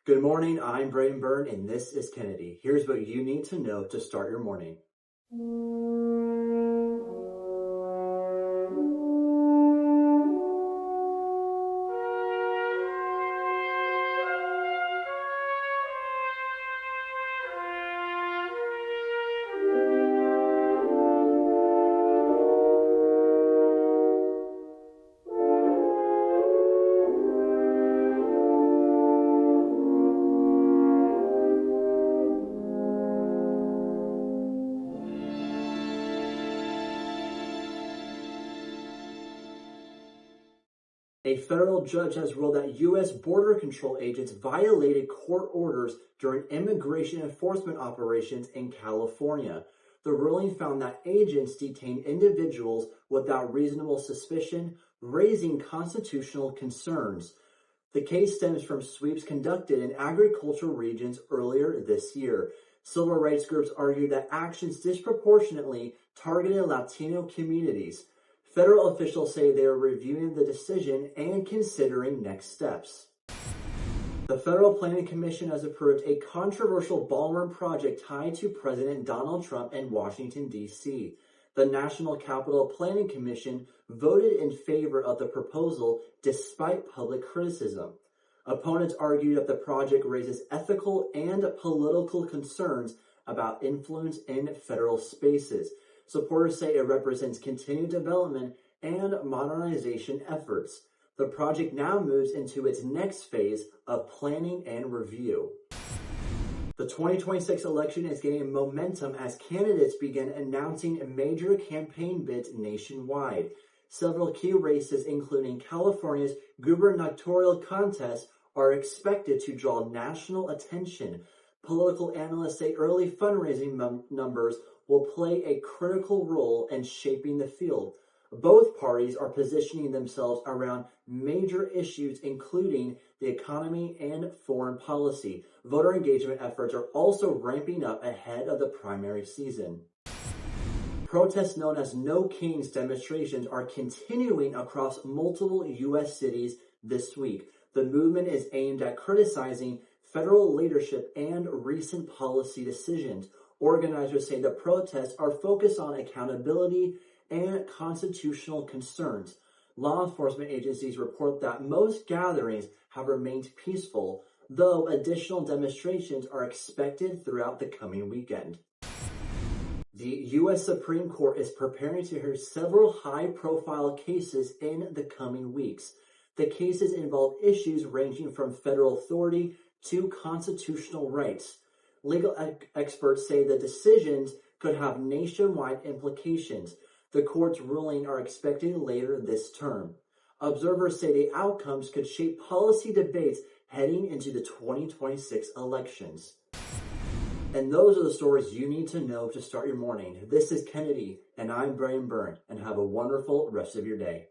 Good morning, I'm Braden Byrne, and this is Kennedy. Here's what you need to know to start your morning. A federal judge has ruled that U.S. Border Control agents violated court orders during immigration enforcement operations in California. The ruling found that agents detained individuals without reasonable suspicion, raising constitutional concerns. The case stems from sweeps conducted in agricultural regions earlier this year. Civil rights groups argued that actions disproportionately targeted Latino communities. Federal officials say they are reviewing the decision and considering next steps. The Federal Planning Commission has approved a controversial ballroom project tied to President Donald Trump in Washington, D.C. The National Capital Planning Commission voted in favor of the proposal despite public criticism. Opponents argue that the project raises ethical and political concerns about influence in federal spaces. Supporters say it represents continued development and modernization efforts. The project now moves into its next phase of planning and review. The 2026 election is gaining momentum as candidates begin announcing major campaign bids nationwide. Several key races, including California's gubernatorial contest, are expected to draw national attention. Political analysts say early fundraising numbers will play a critical role in shaping the field. Both parties are positioning themselves around major issues, including the economy and foreign policy. Voter engagement efforts are also ramping up ahead of the primary season. Protests known as No Kings demonstrations are continuing across multiple U.S. cities this week. The movement is aimed at criticizing federal leadership and recent policy decisions. Organizers say the protests are focused on accountability and constitutional concerns. Law enforcement agencies report that most gatherings have remained peaceful, though additional demonstrations are expected throughout the coming weekend. The U.S. Supreme Court is preparing to hear several high-profile cases in the coming weeks. The cases involve issues ranging from federal authority to constitutional rights. Legal experts say the decisions could have nationwide implications. The court's ruling are expected later this term. Observers say the outcomes could shape policy debates heading into the 2026 elections. And those are the stories you need to know to start your morning. This is Kennedy, and I'm Braden Byrne, and have a wonderful rest of your day.